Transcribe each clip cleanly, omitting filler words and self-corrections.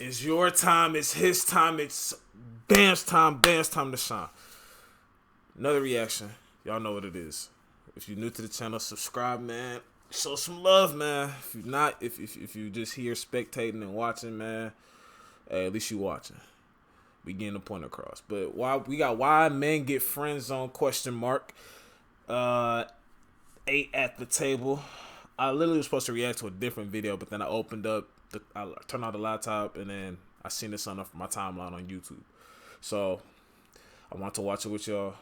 It's your time. It's his time. It's Bam's time. Bam's time to shine. Another reaction. Y'all know what it is. If you're new to the channel, subscribe, man. Show some love, man. If you're not, if you just here spectating and watching, man, hey, at least you watching. We getting the point across. But why men get friend zone ? 8 at the table. I literally was supposed to react to a different video, but then I opened up, I turned on the laptop, and then I seen this on my timeline on YouTube. So I want to watch it with y'all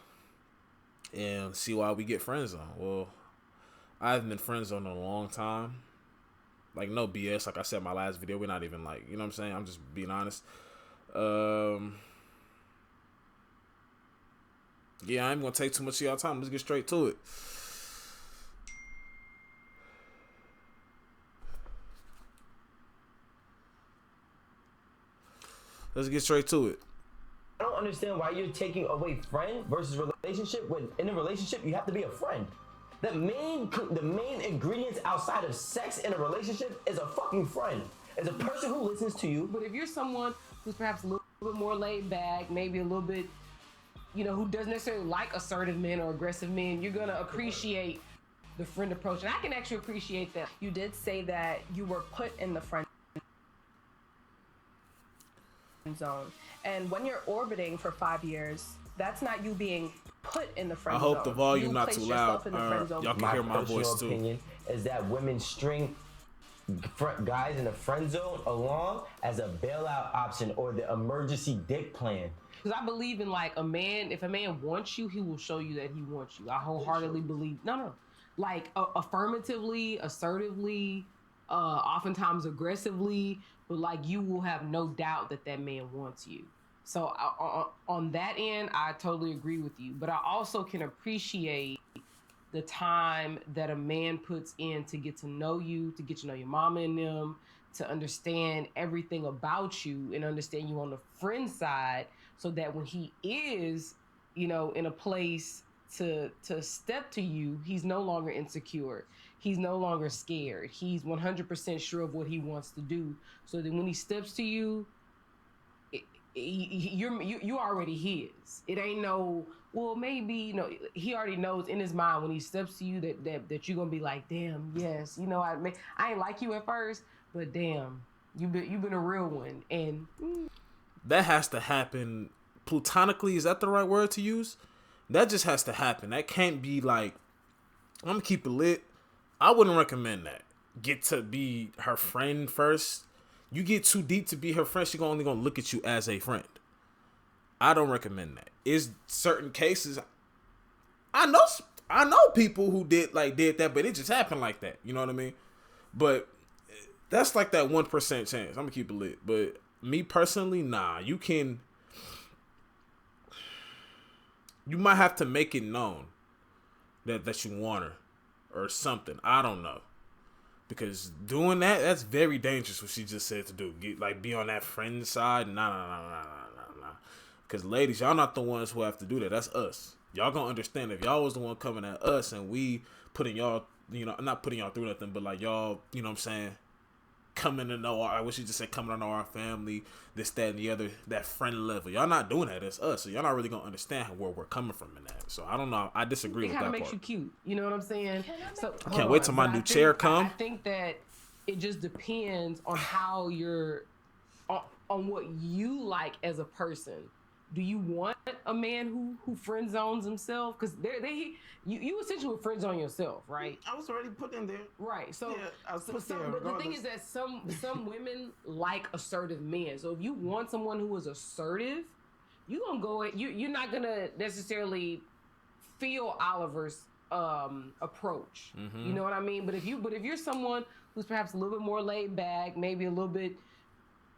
and see why we get friend zone. Well, I've been friend zoned in a long time. Like, no BS. Like I said in my last video, we're not even like, you know what I'm saying? I'm just being honest. Yeah, I ain't gonna take too much of y'all time. Let's get straight to it. Let's get straight to it. I don't understand why you're taking away friend versus relationship when in a relationship you have to be a friend. The main ingredients outside of sex in a relationship is a fucking friend. Is a person who listens to you. But if you're someone who's perhaps a little bit more laid back, maybe a little bit, who doesn't necessarily like assertive men or aggressive men, you're gonna appreciate the friend approach. And I can actually appreciate that. You did say that you were put in the friend zone. And when you're orbiting for 5 years, that's not you being put in the friend zone. I hope the volume not too loud. Y'all can hear my voice too. My opinion is that women string guys in the friend zone along as a bailout option or the emergency dick plan. Because I believe in, like, a man, if a man wants you, he will show you that he wants you. I wholeheartedly believe, like, affirmatively, assertively, oftentimes aggressively, but like you will have no doubt that that man wants you. So on that end, I totally agree with you. But I also can appreciate the time that a man puts in to get to know you, to get to know your mama and them, to understand everything about you and understand you on the friend side, so that when he is, in a place to step to you, he's no longer insecure. He's no longer scared. He's 100% sure of what he wants to do. So that when he steps to you, you're already his. It ain't no, well, maybe, he already knows in his mind when he steps to you that you're gonna be like, damn, yes, I ain't like you at first, but damn, you've been a real one. And that has to happen platonically. Is that the right word to use? That just has to happen. That can't be like, I'm gonna keep it lit. I wouldn't recommend that. Get to be her friend first. You get too deep to be her friend, she's only gonna look at you as a friend. I don't recommend that. Is certain cases, I know people who did that, but it just happened like that. You know what I mean? But that's like that 1% chance. I'm gonna keep it lit. But me personally, nah. You might have to make it known that you want her or something. I don't know. Because doing that's very dangerous, what she just said to do. Be on that friend side. Nah. Because ladies, y'all not the ones who have to do that. That's us. Y'all gonna understand if y'all was the one coming at us and we putting y'all, not putting y'all through nothing, but like y'all, you know what I'm saying, coming to know I wish you just said coming to know our family, this, that, and the other, that friend level. Y'all not doing that. It's us. So y'all not really gonna understand where we're coming from in that. So I don't know. I disagree with that part. It kind of makes you cute. You know what I'm saying? So I can't wait till my new chair come. I think that it just depends on how you're, on what you like as a person. Do you want a man who friend zones himself? Because you essentially friend zone yourself, right? I was already put in there. Right. So, yeah, I was put there. But the thing is that some women like assertive men. So if you want someone who is assertive, you're not gonna necessarily feel Oliver's approach. Mm-hmm. You know what I mean? But if you're someone who's perhaps a little bit more laid back, maybe a little bit,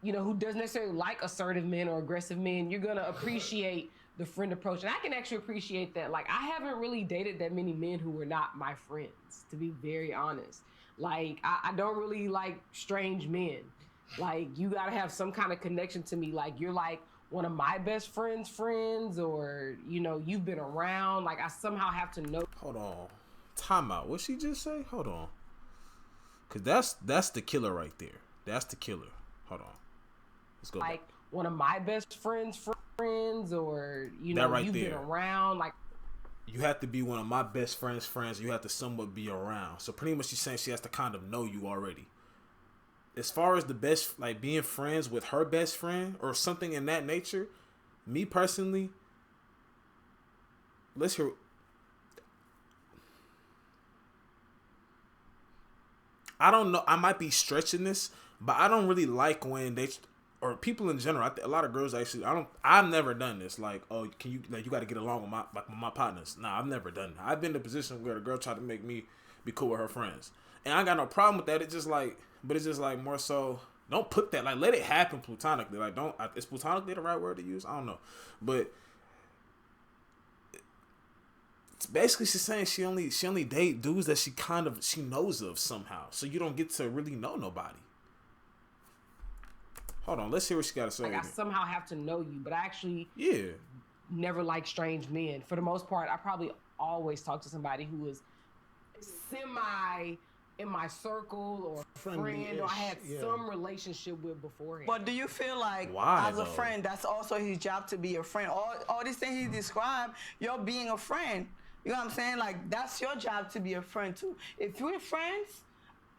who doesn't necessarily like assertive men or aggressive men, you're gonna appreciate the friend approach. And I can actually appreciate that. Like, I haven't really dated that many men who were not my friends, to be very honest. Like, I don't really like strange men. Like, you gotta have some kind of connection to me. Like, you're like one of my best friends' friends, or, you've been around. Like, I somehow have to know. Hold on. Time out. What'd she just say? Hold on. Because that's the killer right there. That's the killer. Hold on. Let's go like back. one of my best friends, or you That know, right you've been there. around. Like, You have to be one of my best friends. You have to somewhat be around. So pretty much she's saying she has to kind of know you already. As far as the best, like being friends with her best friend or something in that nature, me personally, let's hear. I don't know. I might be stretching this, but I don't really like when they or people in general. A lot of girls actually. I don't. I've never done this. Like, oh, can you like you got to get along with my partners? Nah, I've never done that. I've been in a position where the girl tried to make me be cool with her friends, and I got no problem with that. It's just like, but it's just like more so. Don't put that like let it happen platonically. Like don't. Is platonically the right word to use? I don't know, but basically she's saying she only date dudes that she knows of somehow. So you don't get to really know nobody. Hold on, let's hear what she got to say. I somehow have to know you, but I actually Yeah. never like strange men. For the most part, I probably always talk to somebody who is semi in my circle or friend, or I had some relationship with beforehand. But do you feel like, Why, as though? a friend, that's also his job to be a friend? All these things he described, you're being a friend. You know what I'm saying? Like, that's your job to be a friend, too. If we're friends,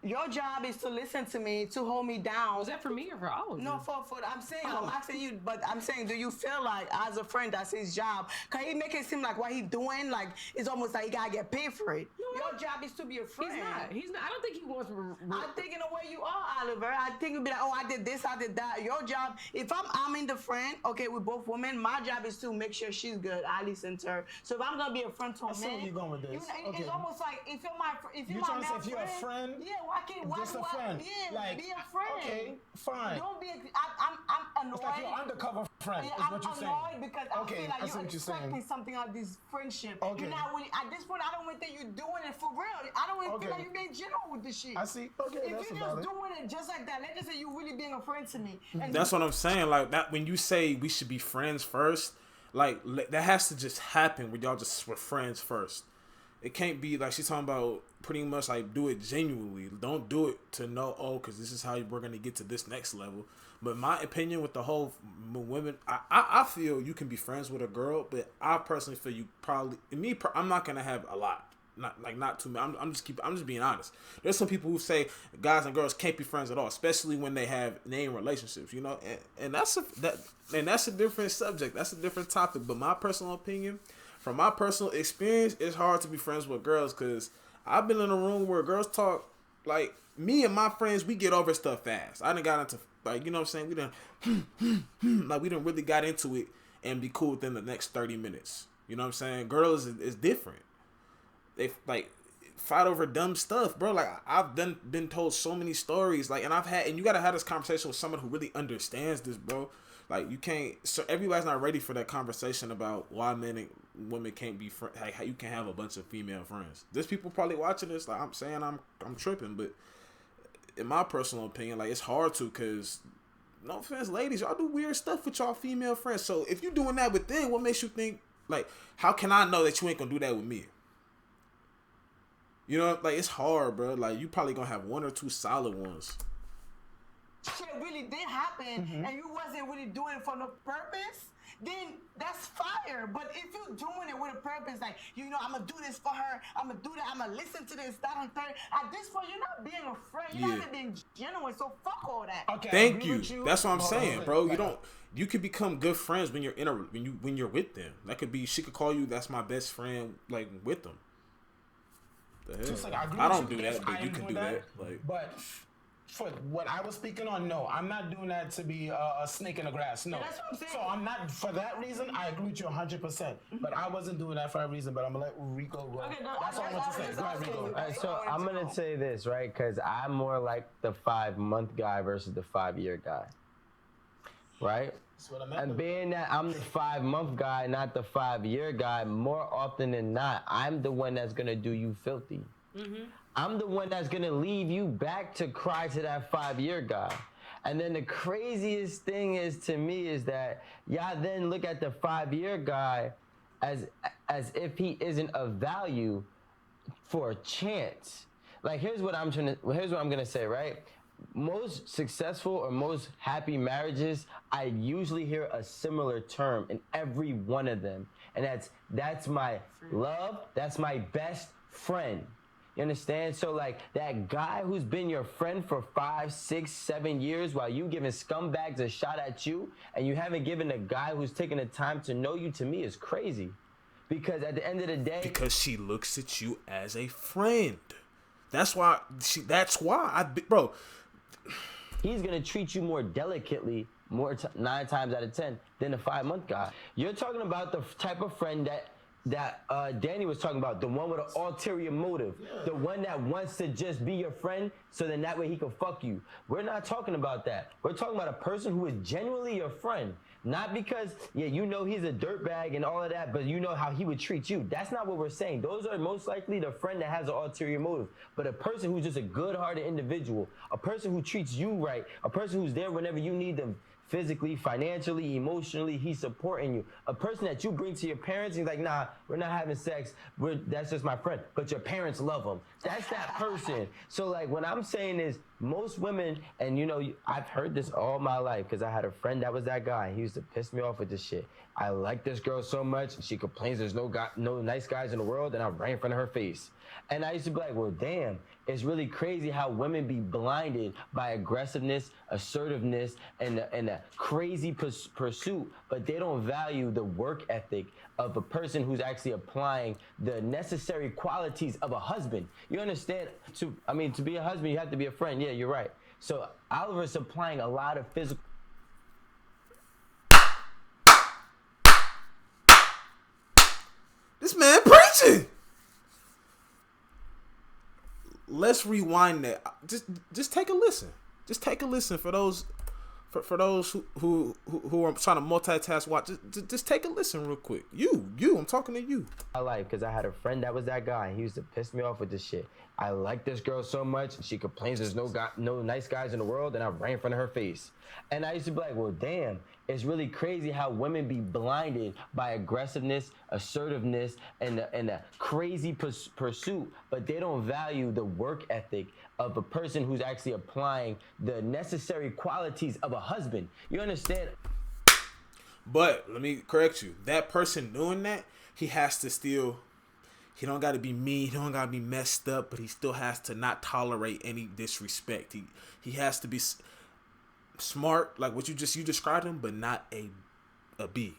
your job is to listen to me, to hold me down. Was that for me or for all of you? No, for I'm saying, I'm asking you, but I'm saying, do you feel like, as a friend, that's his job? Cause he make it seem like what he doing, like, it's almost like he gotta get paid for it. No, Your job is to be a friend. He's not. I don't think he wants. I think in the way you are, Oliver, I think you'd be like, oh, I did this, I did that. Your job, if I'm in the friend, okay, we're both women, my job is to make sure she's good. I listen to her. So if I'm gonna be a friend to a I see where man, you're going with this. it's Okay. almost like if you're my if you're You my trying to say male if you're a friend, yeah, why can't just a friend? Yeah, Like, be a friend. okay, fine. Don't be. I'm annoyed. It's like your undercover friend, Yeah, is what you're saying. I'm annoyed because I Okay, feel like I see you're what you're expecting saying. something out of this friendship. Okay. You're not really, at this point, I don't even think you're doing it for real. I don't even Okay. feel like you're being genuine with this shit. I see. Okay, If that's you're valid. just doing it just like that, let's just say you're really being a friend to me. And That's what I'm saying. Like that when you say we should be friends first, like that has to just happen when y'all just were friends first. It can't be like she's talking about pretty much like do it genuinely. Don't do it to know, oh, because this is how we're going to get to this next level. But my opinion with the whole women, I feel you can be friends with a girl, but I personally feel you probably, I'm not going to have a lot. Not too many. I'm just being honest. There's some people who say guys and girls can't be friends at all, especially when they have name relationships, you know, and that's a different subject. That's a different topic. But my personal opinion, from my personal experience, it's hard to be friends with girls because I've been in a room where girls talk like me and my friends. We get over stuff fast. I done got into like you know what I'm saying. We done really got into it and be cool within the next 30 minutes. You know what I'm saying? Girls is different. They like fight over dumb stuff, bro. Like I've been told so many stories, like, and you gotta have this conversation with someone who really understands this, bro. Like you can't. So everybody's not ready for that conversation about why men and women can't be friends. Like how you can have a bunch of female friends. There's people probably watching this. Like I'm saying, I'm tripping, but in my personal opinion, like it's hard to, cause no offense, ladies, y'all do weird stuff with y'all female friends. So if you doing that with them, what makes you think like how can I know that you ain't gonna do that with me? You know, like it's hard, bro. Like you probably gonna have one or two solid ones. shit really did happen and you wasn't really doing it for no purpose, then that's fire. But if you're doing it with a purpose, like, you know, I'm gonna do this for her, I'm gonna do that, I'm gonna listen to this, that, and third, at this point, you're not being a friend, you're not even being genuine, so fuck all that. Okay, I Thank agree you. with That's what I'm But- saying, but- bro. You but- don't. You could become good friends when you're when you're with them. That could be. She could call you. That's my best friend. Like with them. The hell? Just like, I agree I with don't you, do yes, that, but I you am can doing do that. Like, But for what I was speaking on, no, I'm not doing that to be a snake in the grass. No. Yeah, that's what I'm saying. So I'm not, for that reason, I agree with you 100%. But I wasn't doing that for that reason, but I'm going to let Rico go. Okay, no, That's all I want to say. Go ahead, Rico. All right, so I'm gonna say this, right? Because I'm more like the 5-month guy versus the 5-year guy, right? That's what I meant. And being that I'm the 5-month guy, not the 5-year guy, more often than not, I'm the one that's gonna do you filthy. I'm the one that's gonna leave you back to cry to that 5-year guy. And then the craziest thing is to me is that y'all then look at the 5-year guy as if he isn't of value for a chance. Like here's what I'm gonna say, right? most successful or most happy marriages, I usually hear a similar term in every one of them, and that's my love. That's my best friend. You understand? So like that guy who's been your friend for 5, 6, 7 years while you giving scumbags a shot at you, and you haven't given a guy who's taking the time to know you, to me is crazy. Because at the end of the day, because she looks at you as a friend. That's why bro. he's gonna treat you more delicately, 9 times out of 10 than a 5-month guy. You're talking about the type of friend that Danny was talking about, the one with an ulterior motive, the one that wants to just be your friend so then that way he can fuck you. We're not talking about that. We're talking about a person who is genuinely your friend. Not because, yeah, you know he's a dirtbag and all of that, but you know how he would treat you. That's not what we're saying. Those are most likely the friend that has an ulterior motive. But a person who's just a good-hearted individual, a person who treats you right, a person who's there whenever you need them, physically, financially, emotionally, he's supporting you. A person that you bring to your parents, he's like, nah, we're not having sex. That's just my friend. But your parents love him. That's that person. So like what I'm saying is most women, and you know, I've heard this all my life because I had a friend that was that guy. He used to piss me off with this shit. I like this girl so much. She complains there's no nice guys in the world, and I'm right in front of her face. And I used to be like, well, damn, it's really crazy how women be blinded by aggressiveness, assertiveness, and a crazy pursuit, but they don't value the work ethic of a person who's actually applying the necessary qualities of a husband. You understand? To be a husband, you have to be a friend. Yeah, you're right. So Oliver's applying a lot of physical. This man preaching. Let's rewind that. Just take a listen. Just take a listen for those who are trying to multitask. Watch. Just take a listen real quick. I'm talking to you. My life, because I had a friend that was that guy. He used to piss me off with this shit. I like this girl so much. She complains there's no nice guys in the world, and I'm right in front of her face. And I used to be like, well, damn, it's really crazy how women be blinded by aggressiveness, assertiveness, and a crazy pursuit, but they don't value the work ethic of a person who's actually applying the necessary qualities of a husband. You understand? But let me correct you. That person doing that, he has to still. He don't got to be mean. He don't got to be messed up, but he still has to not tolerate any disrespect. He has to be smart, like what you described him, but not a B.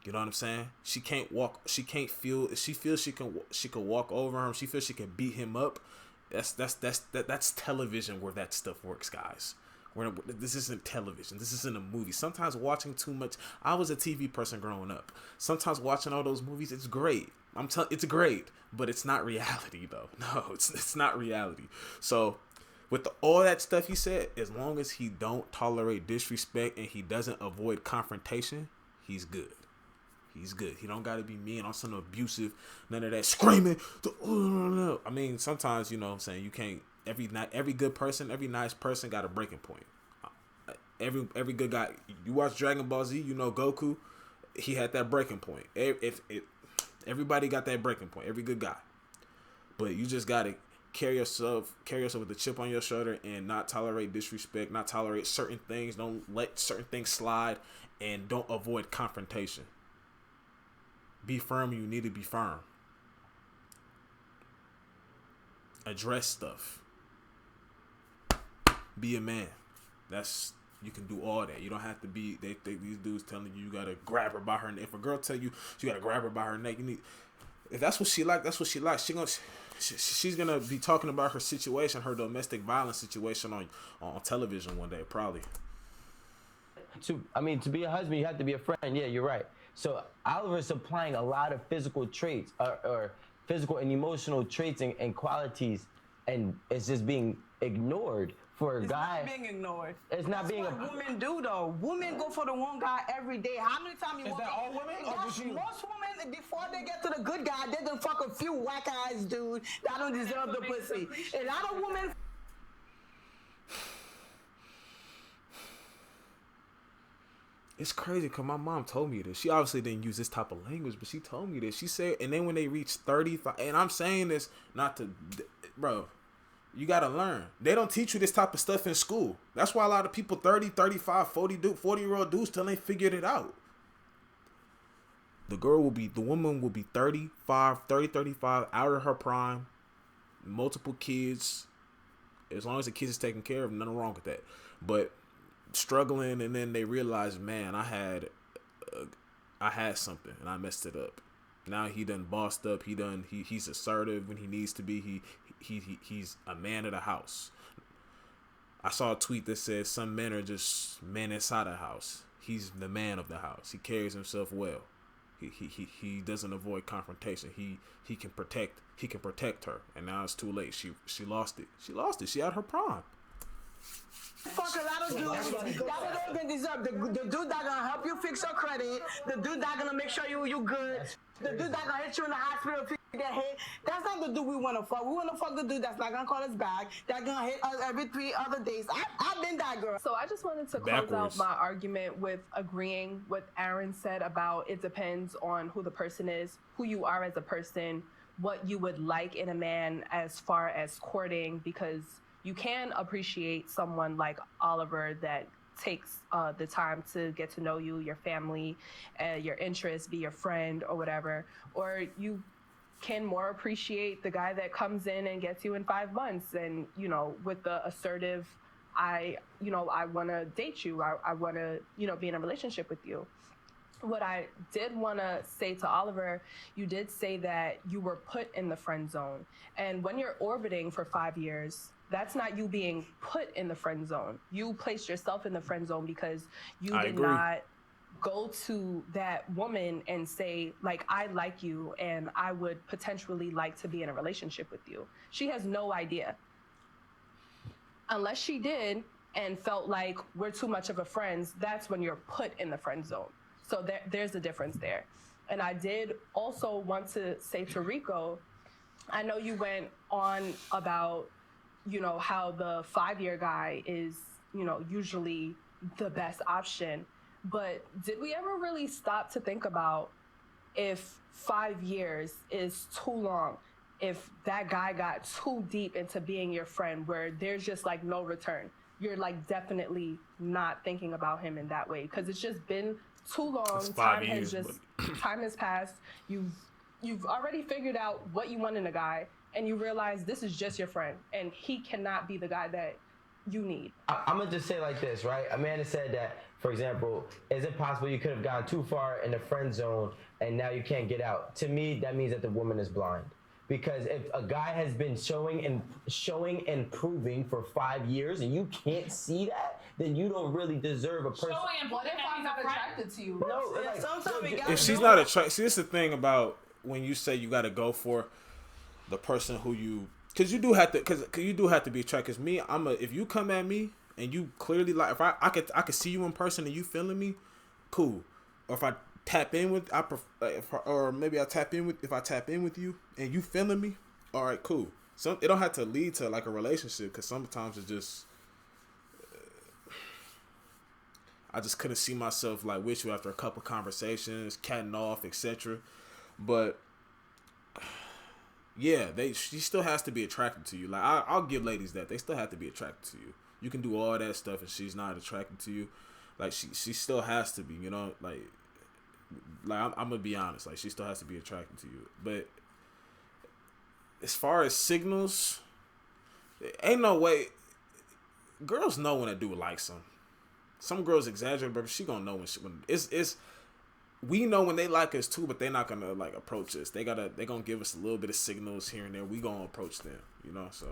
You know what I'm saying? She can't walk. She can't feel. If she feels she can walk over him. She feels she can beat him up. That's television where that stuff works, guys. This isn't television. This isn't a movie. Sometimes watching too much. I was a TV person growing up. Sometimes watching all those movies, it's great. It's great, but it's not reality though. No, it's not reality. So, with all that stuff he said, as long as he don't tolerate disrespect and he doesn't avoid confrontation, he's good. He's good. He don't got to be mean or something abusive. None of that screaming. I mean, sometimes, you know what I'm saying, you can't. Every good person, every nice person got a breaking point. Every good guy. You watch Dragon Ball Z, you know Goku, he had that breaking point. Everybody got that breaking point. Every good guy. But you just got to carry yourself with a chip on your shoulder and not tolerate disrespect, not tolerate certain things. Don't let certain things slide, and don't avoid confrontation. Be firm when you need to be firm. Address stuff. Be a man. You can do all that. You don't have to be. These dudes telling you gotta grab her by her neck. If a girl tell you gotta grab her by her neck, if that's what she like, that's what she likes. She's gonna be talking about her situation, her domestic violence situation on television one day, probably. To be a husband, you have to be a friend. Yeah, you're right. So Oliver's applying a lot of physical traits or physical and emotional traits and qualities, and it's just being ignored for a guy. It's not being ignored. It's not being. That's what women do though. Women go for the one guy every day. How many times you? Is that all women? Or Yes, just you? most women, before they get to the good guy, they done fuck a few whack ass dudes that don't deserve the pussy. A lot of women. It's crazy because my mom told me this. She obviously didn't use this type of language, but she told me this. She said, and then when they reach 35, and I'm saying this not to, bro, You got to learn. They don't teach you this type of stuff in school. That's why a lot of people 30, 35, 40-year-old dudes still ain't figured it out. The woman will be 30, 35, out of her prime, multiple kids. As long as the kids is taken care of, nothing wrong with that. But struggling, and then they realize, man, I had something and I messed it up. Now he done bossed up. He's assertive when he needs to be. He's a man of the house. I saw a tweet that says some men are just men inside the house. He's the man of the house. He carries himself well. He doesn't avoid confrontation. He can protect her. And now it's too late. She lost it. She had her prime. Fuck a lot of dudes. That don't even deserve. The dude that gonna help you fix your credit. The dude that gonna make sure you good. The dude that gonna hit you in the hospital if you get hit. That's not the dude we wanna fuck. We wanna fuck the dude that's not gonna call us back. That gonna hit us every 3 other days. I've been that girl. So I just wanted to close out my argument with agreeing what Aaron said about it depends on who the person is, who you are as a person, what you would like in a man as far as courting, because you can appreciate someone like Oliver that takes the time to get to know you, your family, your interests, be your friend or whatever. Or you can more appreciate the guy that comes in and gets you in 5 months and, you know, with the assertive, I want to date you. I want to, be in a relationship with you. What I did want to say to Oliver, you did say that you were put in the friend zone. And when you're orbiting for 5 years, that's not you being put in the friend zone. You placed yourself in the friend zone because you did not go to that woman and say, like, I like you and I would potentially like to be in a relationship with you. She has no idea. Unless she did and felt like we're too much of a friends, that's when you're put in the friend zone. So there's a difference there. And I did also want to say to Rico, I know you went on about, how the 5-year guy is, usually the best option. But did we ever really stop to think about if 5 years is too long, if that guy got too deep into being your friend where there's just like no return? You're like definitely not thinking about him in that way because it's just been too long. Time has passed. You've already figured out what you want in a guy, and you realize this is just your friend, and he cannot be the guy that you need. I'm gonna just say like this, right? Amanda said that, for example, is it possible you could have gone too far in the friend zone and now you can't get out? To me, that means that the woman is blind. Because if a guy has been showing and proving for 5 years and you can't see that, then you don't really deserve a person. Showing and what if I'm not attracted to you? No, like, sometimes if she's not attracted, see, this is the thing about when you say you got to go for the person who you, because you do have to be attracted. Because me, if you come at me and you clearly like, if I could see you in person and you feeling me, cool. Or if I tap in with, if I tap in with you and you feeling me, all right, cool. So it don't have to lead to like a relationship, because sometimes it's just I just couldn't see myself like with you after a couple conversations, catting off, etc. But yeah, she still has to be attracted to you. Like I'll give ladies that they still have to be attracted to you. You can do all that stuff and she's not attracted to you. Like she still has to be, like I'm gonna be honest. Like she still has to be attracted to you. But as far as signals, ain't no way. Girls know when a dude likes them. Some girls exaggerate, but she gonna know when it's. We know when they like us too, but they're not gonna like approach us. They gonna give us a little bit of signals here and there. We gonna approach them, So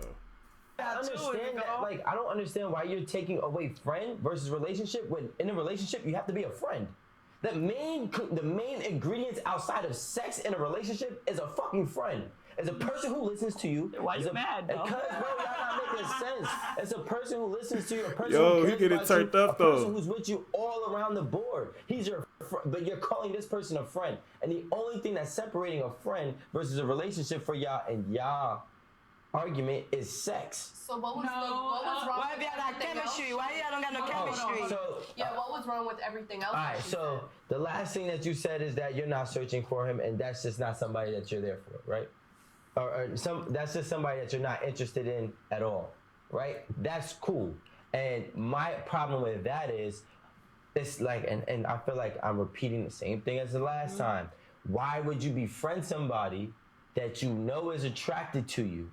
I understand that. Like I don't understand why you're taking away friend versus relationship. When in a relationship, you have to be a friend. The main ingredients outside of sex in a relationship is a fucking friend. It's a person who listens to you. Why you mad, though? Because, bro, y'all not making sense. It's a person who listens to you. A person Yo, who he getting turned up, a though. person who's with you all around the board. He's your but you're calling this person a friend. And the only thing that's separating a friend versus a relationship for y'all and y'all argument is sex. So what was wrong? Why have y'all got chemistry? Why y'all don't got no chemistry? What was wrong with everything else? All right, so the last thing that you said is that you're not searching for him, and that's just not somebody that you're there for, right? or some that's just somebody that you're not interested in at all, right? That's cool. And my problem with that is, it's like, and I feel like I'm repeating the same thing as the last time. Why would you befriend somebody that you know is attracted to you,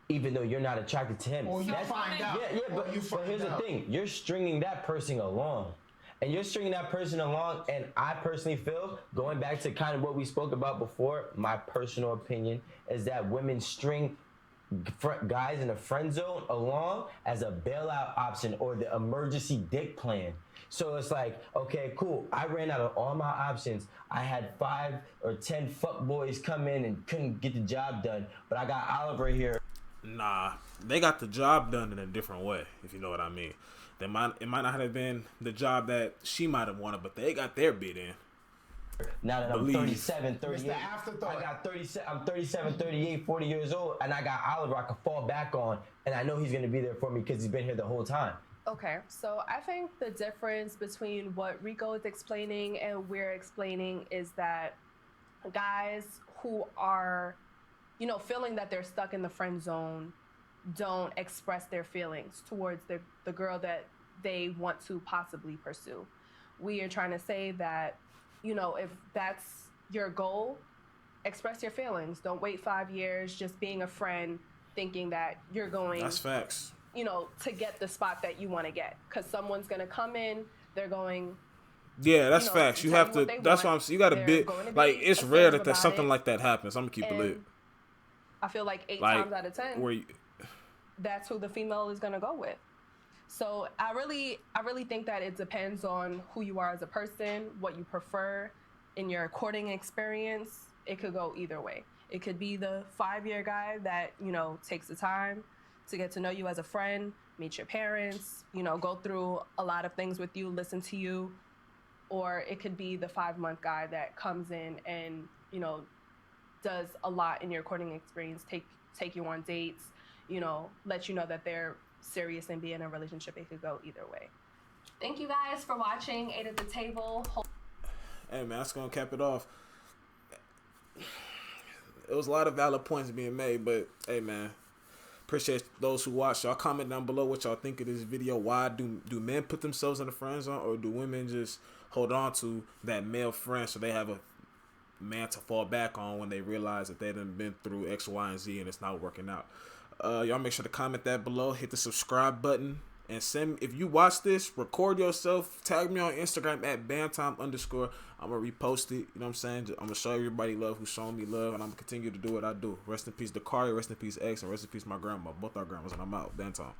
even though you're not attracted to him? Or you find out. Yeah, but here's the thing: you're stringing that person along. And you're stringing that person along, and I personally feel, going back to kind of what we spoke about before, my personal opinion is that women string guys in the friend zone along as a bailout option or the emergency dick plan. So it's like, okay, cool, I ran out of all my options. I had 5 or 10 fuck boys come in and couldn't get the job done, but I got Oliver here. Nah, they got the job done in a different way, if you know what I mean. It might not have been the job that she might have wanted, but they got their bid in. Now that I'm 37, 38, Mr. Afterthought. I got 37, I'm 37, 38, 40 years old, and I got Oliver I can fall back on, and I know he's going to be there for me because he's been here the whole time. Okay, so I think the difference between what Rico is explaining and we're explaining is that guys who are, feeling that they're stuck in the friend zone don't express their feelings towards the girl that they want to possibly pursue. We are trying to say that, if that's your goal, express your feelings. Don't wait 5 years just being a friend thinking that you're going, that's facts, to get the spot that you want to get. Because someone's going to come in, they're going, yeah, that's facts. You have to, that's why I'm saying, you got to bid, like, it's rare that something like that happens. I'm going to keep it lit. I feel like 8 times out of 10, that's who the female is going to go with. So I really think that it depends on who you are as a person, what you prefer in your courting experience. It could go either way. It could be the 5-year guy that, takes the time to get to know you as a friend, meet your parents, go through a lot of things with you, listen to you. Or it could be the 5-month guy that comes in and, does a lot in your courting experience, take you on dates, let you know that they're serious and be in a relationship. It could go either way. Thank you guys for watching 8 at the Table. Hey man, that's gonna cap it off. It was a lot of valid points being made, but hey man, appreciate those who watched. Y'all comment down below what y'all think of this video. Why do men put themselves in the friend zone, or do women just hold on to that male friend so they have a man to fall back on when they realize that they done been through X, Y, and Z and it's not working out? Y'all make sure to comment that below, hit the subscribe button, and send, if you watch this, record yourself, tag me on Instagram at BamTime_. I'm gonna repost it, you know what I'm saying? I'm gonna show everybody love who's showing me love, and I'm gonna continue to do what I do. Rest in peace Dakari, rest in peace X, and rest in peace my grandma, both our grandmas, and I'm out. BamTime.